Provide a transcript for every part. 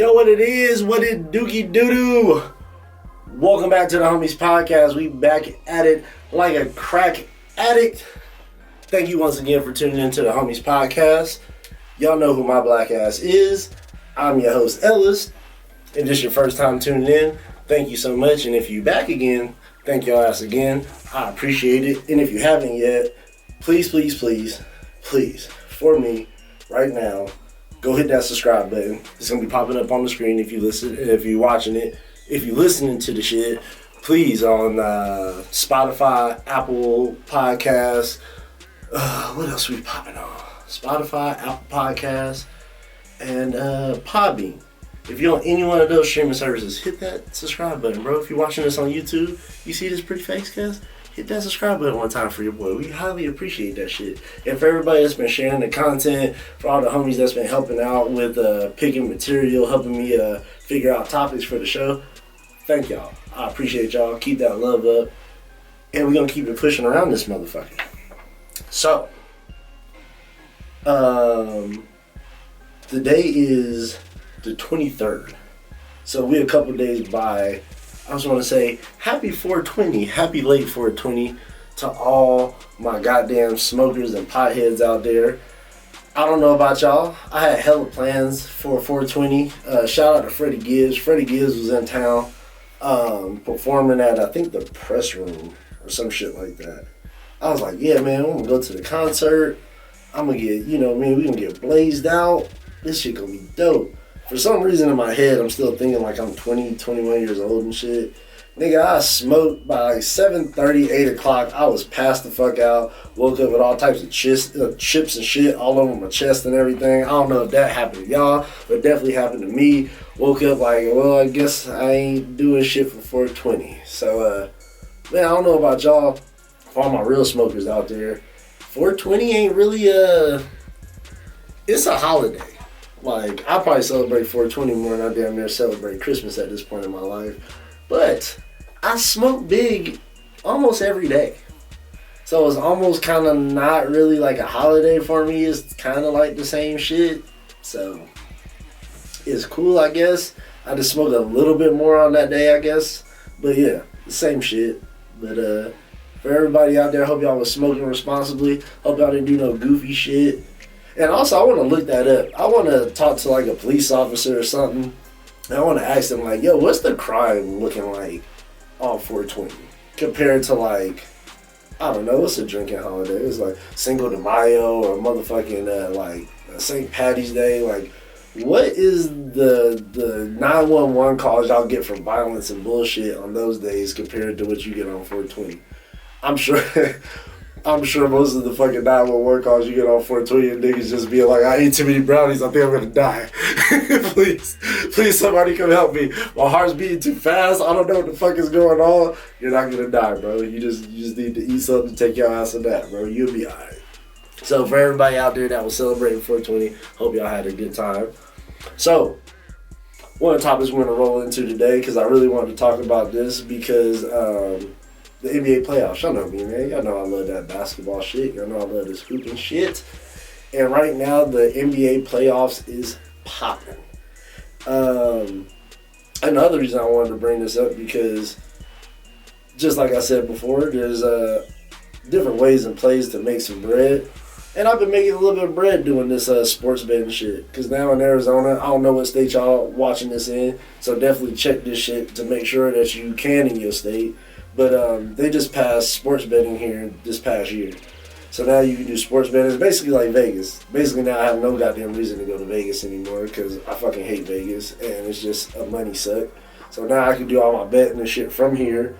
Yo, what it is? What it dookie doo-doo? Welcome back to the Homies Podcast. We back at it like a crack addict. Thank you once again for tuning into the Homies Podcast. Y'all know who my black ass is. I'm your host, Ellis. If this is your first time tuning in, thank you so much. And if you back again, thank y'all ass again. I appreciate it. And if you haven't yet, please, for me, right now, go hit that subscribe button. It's gonna be popping up on the screen if you're watching it. If you're listening to the shit, please on Spotify, Apple Podcasts. What else we popping on? Spotify, Apple Podcasts, and Podbean. If you're on any one of those streaming services, hit that subscribe button, bro. If you're watching this on YouTube, you see this pretty face, cuz hit that subscribe button one time for your boy. We highly appreciate that shit. And for everybody that's been sharing the content, for all the homies that's been helping out with picking material, helping me figure out topics for the show, thank y'all. I appreciate y'all. Keep that love up. And we're going to keep it pushing around this motherfucker. So, today is the 23rd. So we're a couple days by. I just want to say happy 420, happy late 420 to all my goddamn smokers and potheads out there. I don't know about y'all. I had hella plans for 420. Shout out to Freddie Gibbs. Freddie Gibbs was in town performing at, I think, the Press Room or some shit like that. I was like, yeah, man, I'm going to go to the concert. I'm going to get, we going to get blazed out. This shit going to be dope. For some reason in my head, I'm still thinking like I'm 20, 21 years old and shit. Nigga, I smoked by like 7:30, 8 o'clock. I was passed the fuck out. Woke up with all types of chips and shit all over my chest and everything. I don't know if that happened to y'all, but it definitely happened to me. Woke up like, well, I guess I ain't doing shit for 420. So, man, I don't know about y'all. For all my real smokers out there, 420 ain't really it's a holiday. Like, I probably celebrate 420 more than I damn near celebrate Christmas at this point in my life. But I smoke big almost every day. So it's almost kind of not really like a holiday for me. It's kind of like the same shit. So it's cool, I guess. I just smoke a little bit more on that day, I guess. But yeah, the same shit. But for everybody out there, hope y'all was smoking responsibly. Hope y'all didn't do no goofy shit. And also, I want to look that up. I want to talk to like a police officer or something. And I want to ask them like, yo, what's the crime looking like on 420 compared to like, I don't know, what's a drinking holiday? It's like Cinco de Mayo or motherfucking like St. Patty's Day. Like, what is the 911 calls y'all get for violence and bullshit on those days compared to what you get on 420? I'm sure most of the fucking 911 calls you get on 420 and niggas just being like, I ate too many brownies, I think I'm gonna die. Please somebody come help me. My heart's beating too fast, I don't know what the fuck is going on. You're not gonna die, bro. You just need to eat something to take your ass on that, bro. You'll be alright. So for everybody out there that was celebrating 420, hope y'all had a good time. So, one of the topics we're gonna roll into today, because I really wanted to talk about this because the NBA playoffs, y'all know me, man. Y'all know I love that basketball shit. Y'all know I love this hooping shit. And right now, the NBA playoffs is popping. Another reason I wanted to bring this up because, just like I said before, there's different ways and plays to make some bread. And I've been making a little bit of bread doing this sports betting shit. Because now in Arizona, I don't know what state y'all watching this in. So definitely check this shit to make sure that you can in your state. But they just passed sports betting here this past year. So now you can do sports betting. It's basically like Vegas. Basically now I have no goddamn reason to go to Vegas anymore because I fucking hate Vegas and it's just a money suck. So now I can do all my betting and shit from here.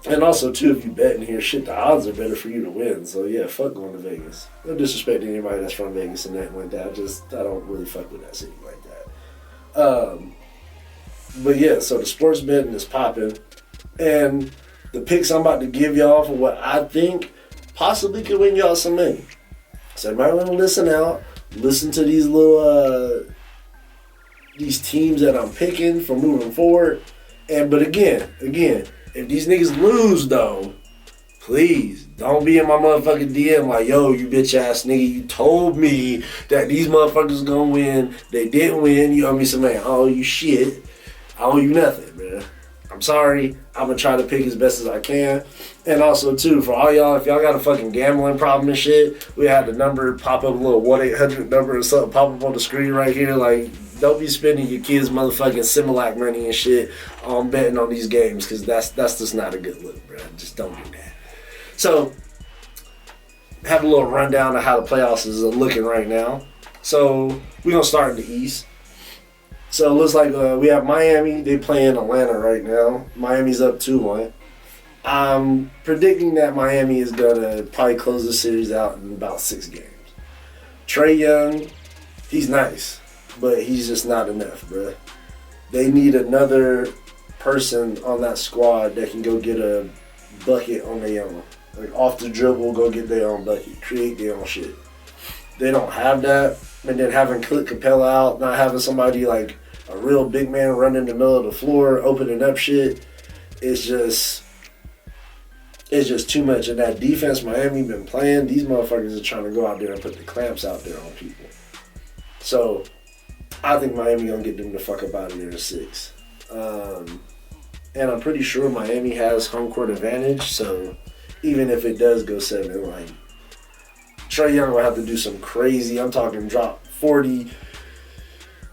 And also too, if you bet in here, shit, the odds are better for you to win. So yeah, fuck going to Vegas. No disrespect to anybody that's from Vegas and nothing like that. I don't really fuck with that city like that. But yeah, so the sports betting is popping. And the picks I'm about to give y'all for what I think possibly could win y'all some money. So everybody want to listen out. Listen to these little these teams that I'm picking for moving forward. But again, if these niggas lose though, please Don't be in my motherfucking DM like, yo, you bitch ass nigga, you told me that these motherfuckers gonna win. They didn't win. You owe me some money. I owe you shit. I owe you nothing, man. I'm sorry. I'm gonna try to pick as best as I can. And also, too, for all y'all, if y'all got a fucking gambling problem and shit, we had the number pop up, a little 1-800 number or something pop up on the screen right here. Like, don't be spending your kids' motherfucking Similac money and shit on betting on these games, because that's just not a good look, bro. Just don't do that. So, have a little rundown of how the playoffs is looking right now. So, we're going to start in the East. So, it looks like we have Miami. They playing Atlanta right now. Miami's up 2-1. I'm predicting that Miami is going to probably close the series out in about 6 games. Trae Young, he's nice, but he's just not enough, bro. They need another person on that squad that can go get a bucket on their own. Like, off the dribble, go get their own bucket, create their own shit. They don't have that. And then having Clint Capella out, not having somebody like a real big man running in the middle of the floor, opening up shit, it's just too much. And that defense Miami been playing, these motherfuckers are trying to go out there and put the clamps out there on people. So, I think Miami gonna get them the fuck up out of there in 6. And I'm pretty sure Miami has home court advantage, so even if it does go 7, like, Trae Young will have to do some crazy, I'm talking drop 40,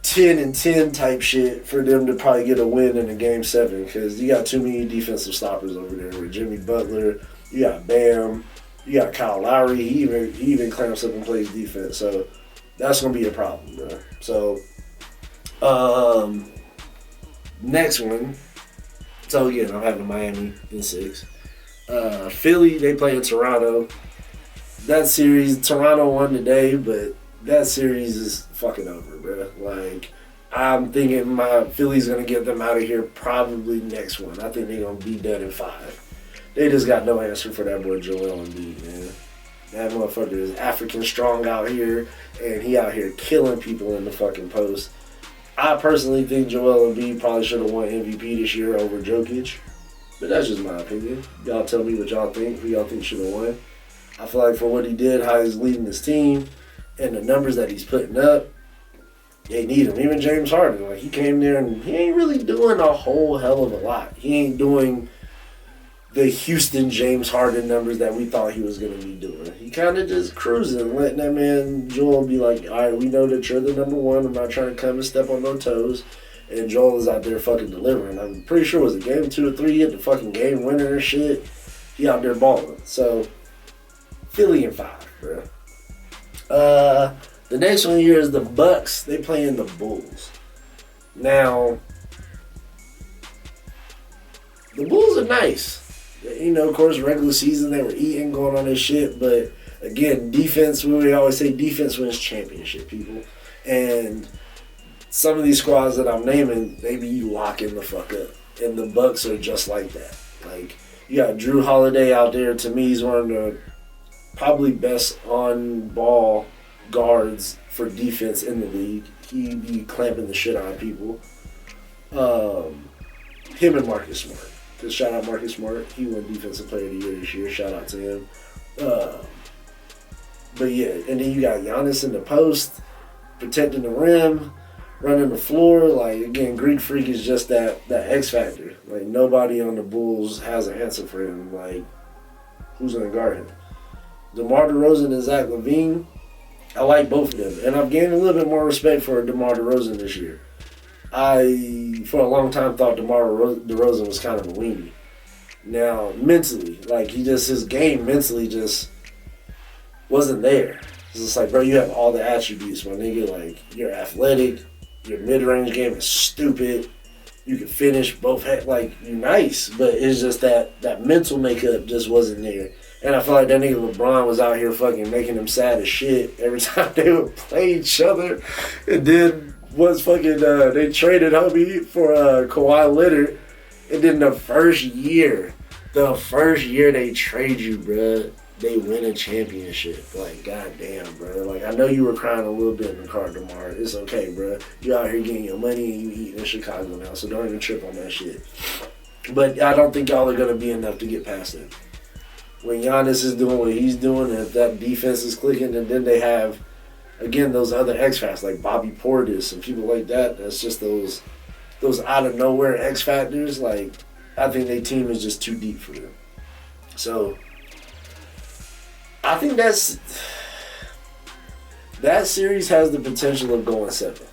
10 and 10 type shit for them to probably get a win in a game 7, because you got too many defensive stoppers over there with Jimmy Butler, you got Bam, you got Kyle Lowry, he even clamps up and plays defense, so that's going to be a problem, bro. So, next one, so again, I'm having Miami in 6. Philly, they play in Toronto. That series, Toronto won today, but that series is fucking over, bro. Like, I'm thinking my Philly's going to get them out of here probably next one. I think they're going to be done in 5. They just got no answer for that boy Joel Embiid, man. That motherfucker is African strong out here, and he out here killing people in the fucking post. I personally think Joel Embiid probably should have won MVP this year over Jokic, but that's just my opinion. Y'all tell me what y'all think, who y'all think should have won. I feel like for what he did, how he's leading his team, and the numbers that he's putting up, they need him. Even James Harden, like, he came there and he ain't really doing a whole hell of a lot. He ain't doing the Houston James Harden numbers that we thought he was going to be doing. He kind of just cruising, letting that man Joel be like, all right, we know that you're the number one. I'm not trying to come and step on no toes. And Joel is out there fucking delivering. I'm pretty sure it was a game 2 or 3. He hit the fucking game winner and shit. He out there balling. So, Philly in 5, bro. The next one here is the Bucks. They playing the Bulls. Now, the Bulls are nice. You know, of course, regular season, they were eating, going on this shit. But, again, defense, we always say defense wins championship, people. And some of these squads that I'm naming, they be locking the fuck up. And the Bucks are just like that. Like, you got Drew Holiday out there. To me, he's one of the probably best on-ball guards for defense in the league. He be clamping the shit out of people. Him and Marcus Smart. Because shout out Marcus Smart. He won Defensive Player of the Year this year. Shout out to him. But yeah, and then you got Giannis in the post, protecting the rim, running the floor. Like, again, Greek Freak is just that X factor. Like, nobody on the Bulls has an answer for him. Like, who's going to guard him? DeMar DeRozan and Zach LaVine, I like both of them. And I've gained a little bit more respect for DeMar DeRozan this year. I, for a long time, thought DeMar DeRozan was kind of a weenie. Now, mentally, like, his game mentally just wasn't there. It's just like, bro, you have all the attributes, my nigga. Like, you're athletic, your mid-range game is stupid, you can finish both, like, you're nice, but it's just that mental makeup just wasn't there. And I feel like that nigga LeBron was out here fucking making them sad as shit every time they would play each other. And then once fucking they traded homie for Kawhi Leonard, and then the first year they trade you, bruh, they win a championship. Like, goddamn, bro. Like, I know you were crying a little bit in the car tomorrow. It's okay, bro. You out here getting your money and you eating in Chicago now, so don't even trip on that shit. But I don't think y'all are going to be enough to get past it. when Giannis is doing what he's doing, and if that defense is clicking, and then they have, again, those other X factors like Bobby Portis and people like that. That's just those out of nowhere X factors. Like, I think their team is just too deep for them. So I think that series has the potential of going 7.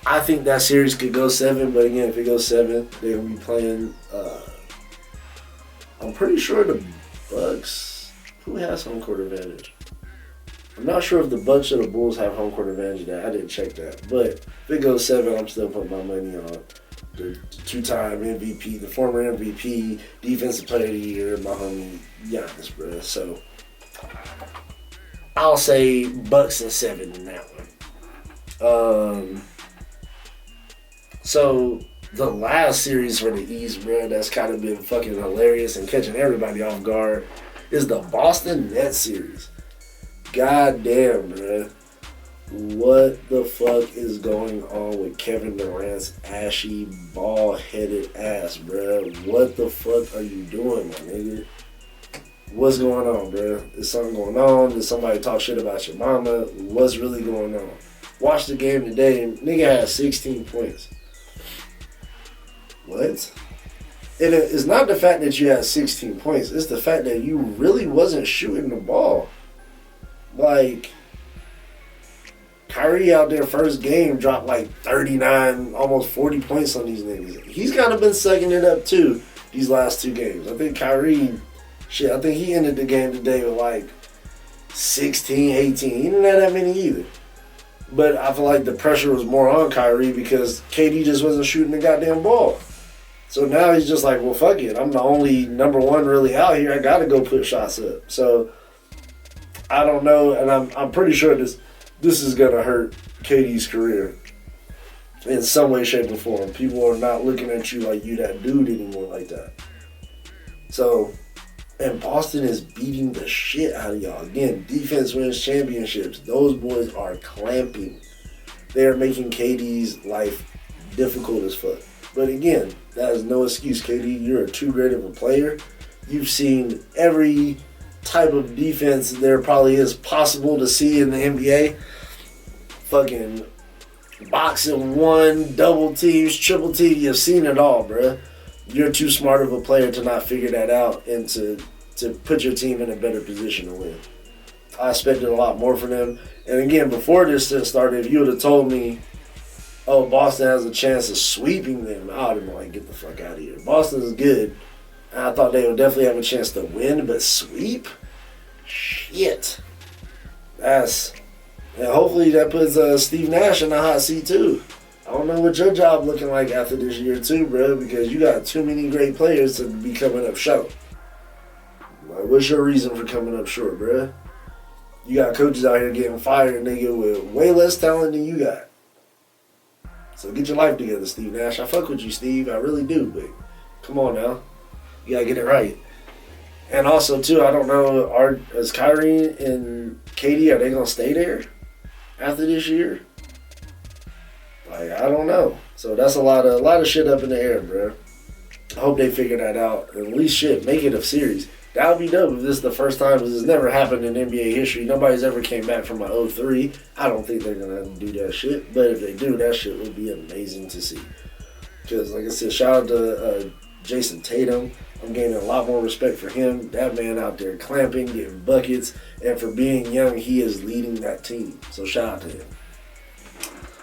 I think that series could go 7, but again, if it goes 7, they're gonna be playing. I'm pretty sure the Bucks. Who has home court advantage? I'm not sure if the Bucks or the Bulls have home court advantage. That I didn't check that, but if it goes 7, I'm still putting my money on the 2-time MVP, the former MVP, Defensive Player of the Year, my homie Giannis, bro. So I'll say Bucks and 7 in that one. So the last series for the East, bro, that's kind of been fucking hilarious and catching everybody off guard is the Boston Nets series. God damn, bro. What the fuck is going on with Kevin Durant's ashy, bald-headed ass, bro? What the fuck are you doing, my nigga? What's going on, bro? Is something going on? Did somebody talk shit about your mama? What's really going on? Watch the game today, and nigga had 16 points. What? And it's not the fact that you had 16 points. It's the fact that you really wasn't shooting the ball. Like, Kyrie out there first game dropped like 39, almost 40 points on these niggas. He's kind of been sucking it up too these last 2 games. I think Kyrie, I think he ended the game today with like 16, 18. He didn't have that many either. But I feel like the pressure was more on Kyrie because KD just wasn't shooting the goddamn ball. So now he's just like, well, fuck it. I'm the only number 1 really out here. I got to go put shots up. So I don't know, and I'm pretty sure this is going to hurt KD's career in some way, shape, or form. People are not looking at you like you that dude anymore like that. So, and Boston is beating the shit out of y'all. Again, defense wins championships. Those boys are clamping. They are making KD's life difficult as fuck. But again, that is no excuse, KD. You're too great of a player. You've seen every type of defense there probably is possible to see in the NBA. Fucking boxing 1, double teams, triple teams. You've seen it all, bruh. You're too smart of a player to not figure that out and to put your team in a better position to win. I expected a lot more from them. And again, before this started, if you would have told me, oh, Boston has a chance of sweeping them, I would have been like, get the fuck out of here. Boston is good. And I thought they would definitely have a chance to win, but sweep? Shit. And hopefully that puts Steve Nash in the hot seat too. I don't know what your job looking like after this year too, bro, because you got too many great players to be coming up short. Like, what's your reason for coming up short, bro? You got coaches out here getting fired, nigga, with way less talent than you got. So get your life together, Steve Nash. I fuck with you, Steve. I really do, but come on now. You gotta get it right. And also, too, I don't know, is Kyrie and KD, are they gonna stay there after this year? Like, I don't know. So that's a lot of shit up in the air, bro. I hope they figure that out. At least shit, make it a series. That would be dope if this is the first time, because it's never happened in NBA history. Nobody's ever came back from a 0-3. I don't think they're going to do that shit. But if they do, that shit would be amazing to see. Because, like I said, shout out to Jason Tatum. I'm gaining a lot more respect for him. That man out there clamping, getting buckets. And for being young, he is leading that team. So shout out to him.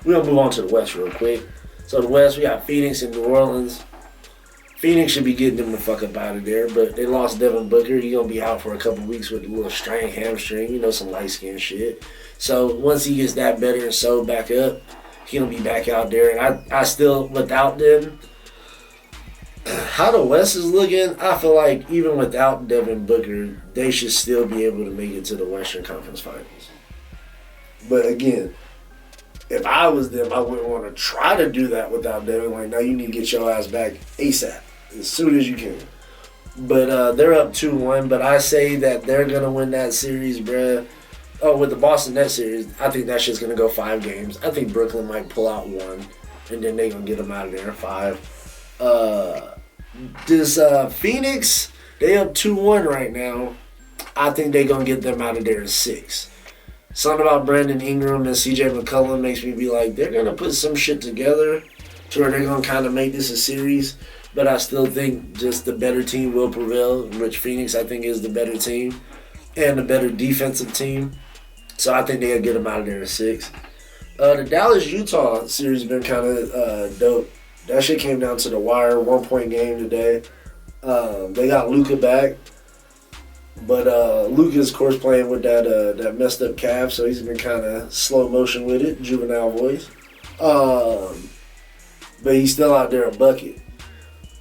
We're going to move on to the West real quick. So the West, we got Phoenix and New Orleans. Phoenix should be getting them the fuck up out of there, but they lost Devin Booker. He's going to be out for a couple weeks with a little strained hamstring, some light-skinned shit. So once he gets that better and sewed back up, he'll be back out there. And I still, without them, how the West is looking, I feel like even without Devin Booker, they should still be able to make it to the Western Conference Finals. But again, if I was them, I wouldn't want to try to do that without Devin. Like, now you need to get your ass back ASAP, as soon as you can. But they're up 2-1, but I say that they're going to win that series, bruh. Oh, with the Boston Nets series, I think that shit's going to go 5 games. I think Brooklyn might pull out 1, and then they're going to get them out of there 5. Does Phoenix They up 2-1 right now. I think they going to get them out of there in 6. Something about Brandon Ingram and CJ McCollum makes me be like, they're going to put some shit together to where they're going to kind of make this a series. But I still think just the better team will prevail, which Phoenix, I think, is the better team and the better defensive team. So I think they'll get them out of there in 6. The Dallas-Utah series has been kind of dope. That shit came down to the wire, 1-point game today. They got Luka back. But Luka's, of course, playing with that messed up calf, so he's been kind of slow motion with it, juvenile voice. But he's still out there a bucket.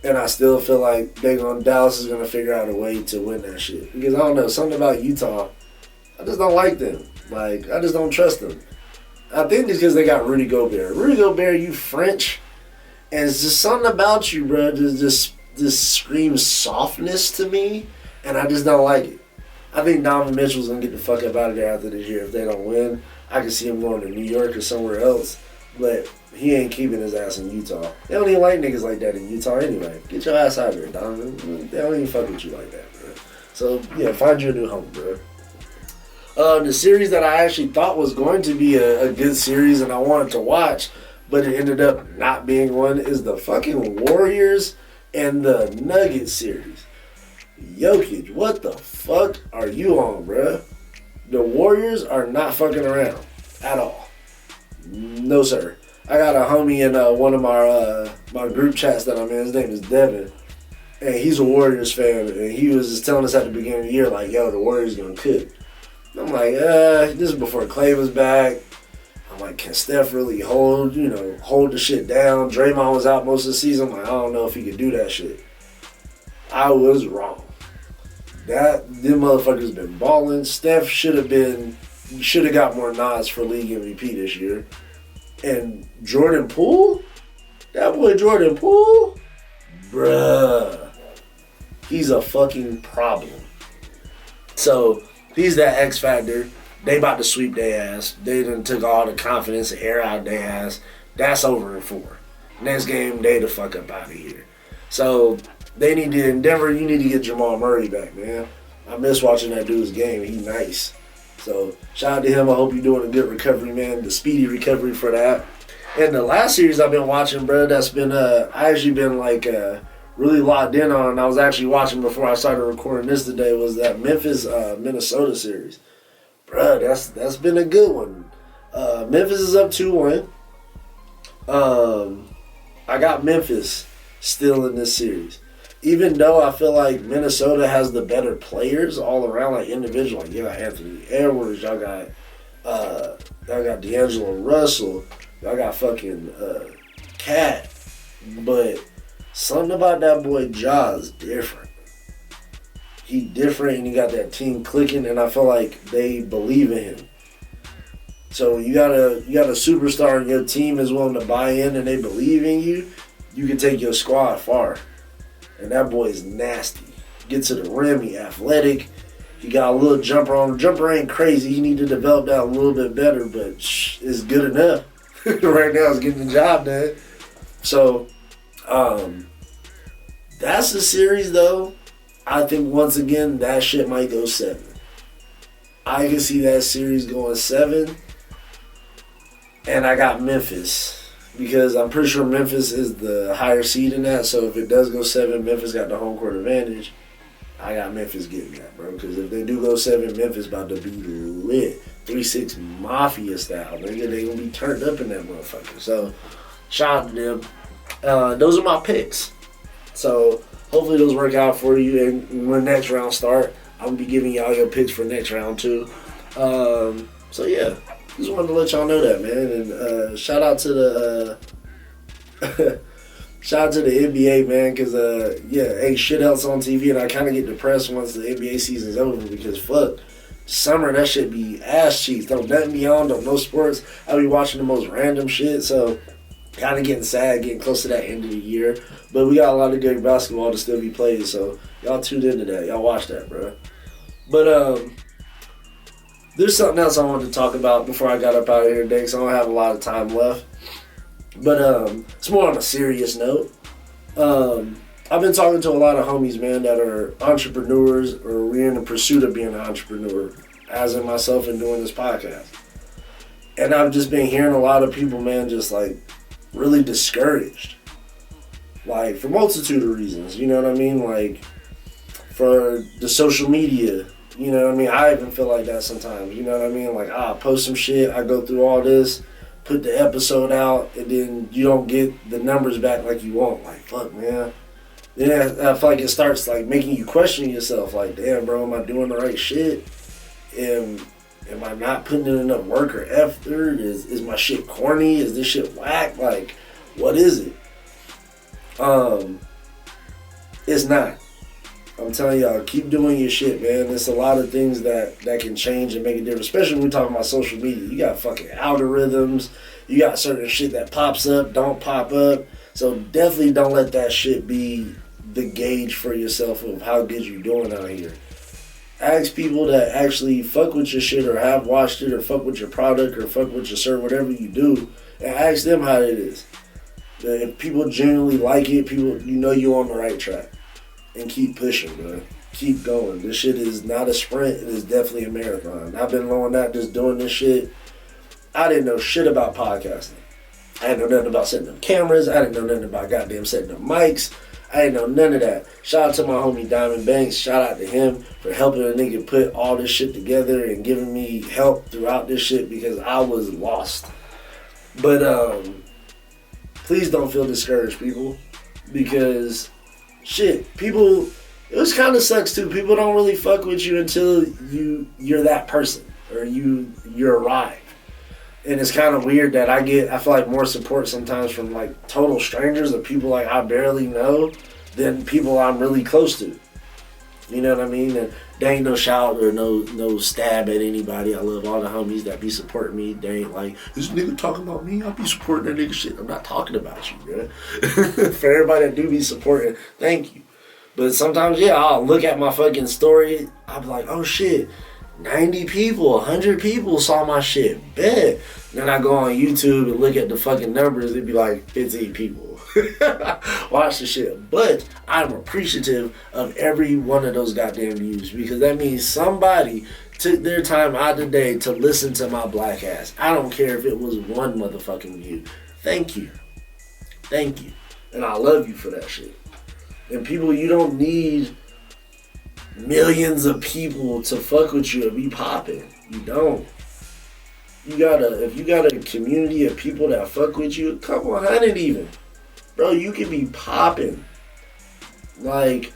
And I still feel like Dallas is going to figure out a way to win that shit. Because I don't know, something about Utah, I just don't like them. Like, I just don't trust them. I think it's because they got Rudy Gobert. Rudy Gobert, you French, and it's just something about you, bro, just screams softness to me. And I just don't like it. I think Donovan Mitchell's going to get the fuck up out of there after this year if they don't win. I can see him going to New York or somewhere else. But he ain't keeping his ass in Utah. They don't even like niggas like that in Utah anyway. Get your ass out of there, Donovan. They don't even fuck with you like that, bro. So, yeah, find you a new home, bro. The series that I actually thought was going to be a good series and I wanted to watch, but it ended up not being one, is the fucking Warriors and the Nuggets series. Jokic, what the fuck are you on, bruh? The Warriors are not fucking around at all. No, sir. I got a homie in one of my group chats that I'm in. His name is Devin. And he's a Warriors fan. And he was just telling us at the beginning of the year, like, yo, the Warriors going to cook. I'm like, this is before Clay was back. I'm like, can Steph really hold the shit down? Draymond was out most of the season. I'm like, I don't know if he could do that shit. I was wrong. Them motherfuckers been balling. Steph should have got more nods for league MVP this year. And Jordan Poole? That boy Jordan Poole? Bruh. He's a fucking problem. So, he's that X factor. They about to sweep their ass. They done took all the confidence and air out their ass. That's over in 4. Next game, they the fuck up out of here. So, they need to, in Denver, you need to get Jamal Murray back, man. I miss watching that dude's game. He nice. So, shout out to him. I hope you're doing a good recovery, man. The speedy recovery for that. And the last series I've been watching, bro, that's been, I actually been, like, really locked in on, and I was actually watching before I started recording this today, was that Memphis-Minnesota series. Bro, that's been a good one. Memphis is up 2-1. I got Memphis still in this series. Even though I feel like Minnesota has the better players all around, like individual, like you got Anthony Edwards, y'all got D'Angelo Russell, y'all got fucking Cat, but something about that boy Ja is different. He different, and you got that team clicking, and I feel like they believe in him. So you got a superstar, and your team is willing to buy in, and they believe in you. You can take your squad far. And that boy is nasty. Get to the rim, he athletic. He got a little jumper on him. Jumper ain't crazy. He need to develop that a little bit better, but it's good enough. Right now, it's getting the job done. So, that's the series, though. I think, once again, that shit might go 7. I can see that series going 7. And I got Memphis. Because I'm pretty sure Memphis is the higher seed in that. So if it does go 7, Memphis got the home court advantage. I got Memphis getting that, bro. Because if they do go 7, Memphis about to be lit. 3-6 Mafia style. Nigga, they going to be turned up in that motherfucker. So, shout out to them. Those are my picks. So, hopefully those work out for you. And when next round start, I'm going to be giving y'all your picks for next round too. So, yeah. Just wanted to let y'all know that, man. And shout out to the NBA, man, because ain't shit else on TV, and I kind of get depressed once the NBA season's over because fuck, summer that shit be ass cheeks. Don't nothing be on, don't no sports. I be watching the most random shit, so kind of getting sad, getting close to that end of the year. But we got a lot of good basketball to still be played, so y'all tuned into that. Y'all watch that, bro. But there's something else I wanted to talk about before I got up out of here today, because I don't have a lot of time left. But it's more on a serious note. I've been talking to a lot of homies, man, that are entrepreneurs or we're in the pursuit of being an entrepreneur, as in myself and doing this podcast. And I've just been hearing a lot of people, man, just like really discouraged. Like for a multitude of reasons, you know what I mean? Like for the social media, you know what I mean? I even feel like that sometimes, you know what I mean? Like I post some shit, I go through all this, put the episode out, and then you don't get the numbers back like you want. Like, fuck, man. Then I feel like it starts like making you question yourself. Like, damn, bro, am I doing the right shit? Am I not putting in enough work or effort? Is my shit corny? Is this shit whack? Like, what is it? It's not. I'm telling y'all, keep doing your shit, man. There's a lot of things that can change and make a difference, especially when we're talking about social media. You got fucking algorithms. You got certain shit that pops up, don't pop up. So definitely don't let that shit be the gauge for yourself of how good you're doing out here. Ask people that actually fuck with your shit or have watched it or fuck with your product or fuck with your service, whatever you do, and ask them how it is. If people genuinely like it, people, you know you're on the right track. And keep pushing, bro. Keep going. This shit is not a sprint. It is definitely a marathon. I've been long out just doing this shit. I didn't know shit about podcasting. I didn't know nothing about setting up cameras. I didn't know nothing about goddamn setting up mics. I didn't know none of that. Shout out to my homie Diamond Banks. Shout out to him for helping a nigga put all this shit together and giving me help throughout this shit because I was lost. But please don't feel discouraged, people, because shit, people, it was kind of sucks too. People don't really fuck with you until you're that person or you arrive. And it's kind of weird that I feel like more support sometimes from like total strangers or people like I barely know than people I'm really close to. You know what I mean? And there ain't no shout or no stab at anybody. I love all the homies that be supporting me. They ain't like, this nigga talking about me, I'll be supporting that nigga shit. I'm not talking about you, bro. For everybody that do be supporting, thank you. But sometimes, yeah, I'll look at my fucking story, I'll be like, oh shit, 90 people, 100 people saw my shit, bet. Then I go on YouTube and look at the fucking numbers, it'd be like 15 people. Watch the shit. But I'm appreciative of every one of those goddamn views because that means somebody took their time out of the day to listen to my black ass. I don't care if it was one motherfucking view. Thank you. Thank you. And I love you for that shit. And people, you don't need millions of people to fuck with you and be popping. You don't. If you got a community of people that fuck with you, a couple 100 even, bro, you can be popping. Like,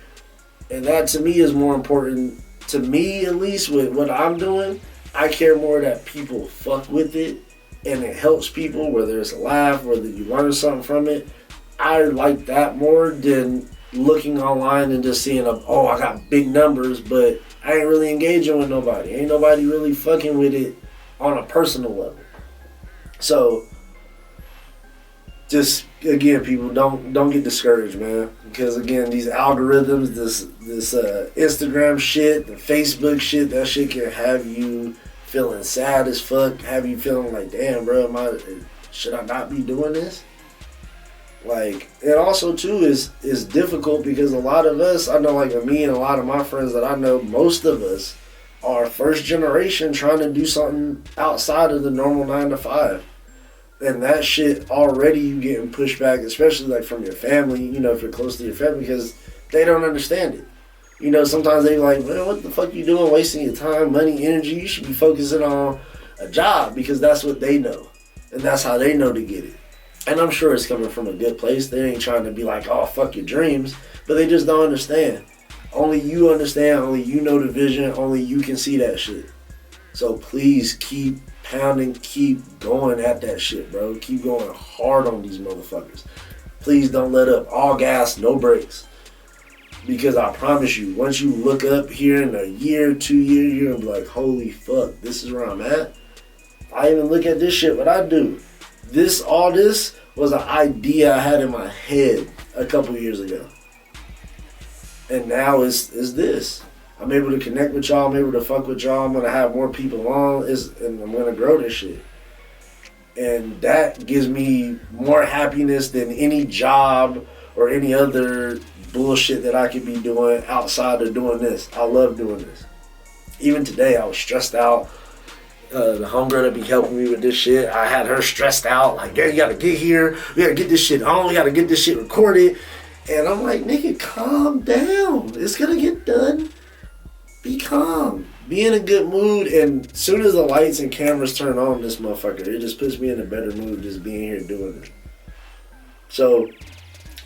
and that to me is more important, to me at least, with what I'm doing. I care more that people fuck with it and it helps people, whether it's a laugh, whether you learn something from it. I like that more than looking online and just seeing, I got big numbers, but I ain't really engaging with nobody. Ain't nobody really fucking with it on a personal level. So, just again, people, don't get discouraged, man. Because again, these algorithms, this Instagram shit, the Facebook shit, that shit can have you feeling sad as fuck, have you feeling like, damn, bro, should I not be doing this? Like, and also too is difficult because a lot of us, I know, like me and a lot of my friends that I know, most of us are first generation trying to do something outside of the normal 9 to 5. And that shit already you getting pushed back, especially like from your family, you know, if you're close to your family, because they don't understand it. You know, sometimes they like, man, what the fuck you doing, wasting your time, money, energy? You should be focusing on a job because that's what they know. And that's how they know to get it. And I'm sure it's coming from a good place. They ain't trying to be like, oh, fuck your dreams. But they just don't understand. Only you understand. Only you know the vision. Only you can see that shit. So please keep pounding. Keep going at that shit, bro. Keep going hard on these motherfuckers. Please don't let up. All gas, no brakes. Because I promise you, once you look up here in a year, 2 years, you're going to be like, holy fuck, this is where I'm at. I even look at this shit, what I do. All this was an idea I had in my head a couple years ago. And now it's this. I'm able to connect with y'all. I'm able to fuck with y'all. I'm going to have more people on. And I'm going to grow this shit. And that gives me more happiness than any job or any other bullshit that I could be doing outside of doing this. I love doing this. Even today, I was stressed out. The homegirl that be helping me with this shit, I had her stressed out. Like, yeah, you gotta get here. We gotta get this shit on. We gotta get this shit recorded. And I'm like, nigga, calm down. It's gonna get done. Be calm. Be in a good mood. And as soon as the lights and cameras turn on this motherfucker, it just puts me in a better mood just being here doing it. So,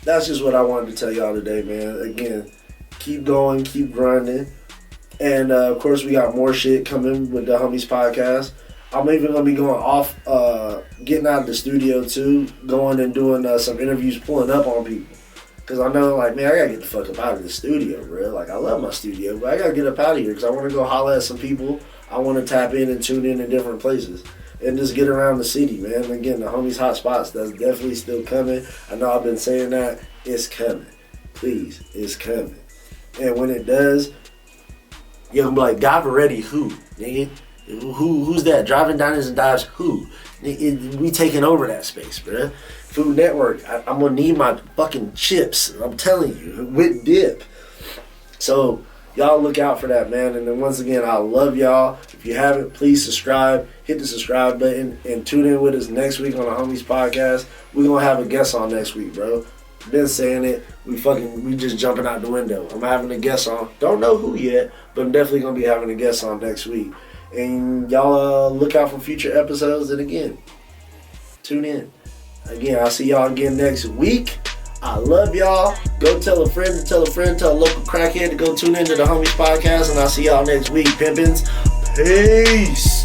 that's just what I wanted to tell y'all today, man. Again, keep going, keep grinding. And, of course, we got more shit coming with the Homies Podcast. I'm even going to be going off, getting out of the studio, too. Going and doing some interviews, pulling up on people. Because I know, like, man, I got to get the fuck up out of the studio, bro. Like, I love my studio, but I got to get up out of here because I want to go holler at some people. I want to tap in and tune in different places. And just get around the city, man. Again, the Homies Hot Spots, that's definitely still coming. I know I've been saying that. It's coming. Please, it's coming. And when it does, you're going to be like, dive already, who? Nigga? Who's that? Driving Diners and Dives, who? We taking over that space, bro. Food Network, I'm going to need my fucking chips. I'm telling you, with dip. So, y'all look out for that, man. And then once again, I love y'all. If you haven't, please subscribe. Hit the subscribe button and tune in with us next week on the Homies Podcast. We're going to have a guest on next week, bro. Been saying it. We just jumping out the window. I'm having a guest on. Don't know who yet, but I'm definitely going to be having a guest on next week. And y'all look out for future episodes. And again, tune in. Again, I'll see y'all again next week. I love y'all. Go tell a friend to tell a friend, tell a local crackhead to go tune into the Homies Podcast. And I'll see y'all next week, pimpins. Peace.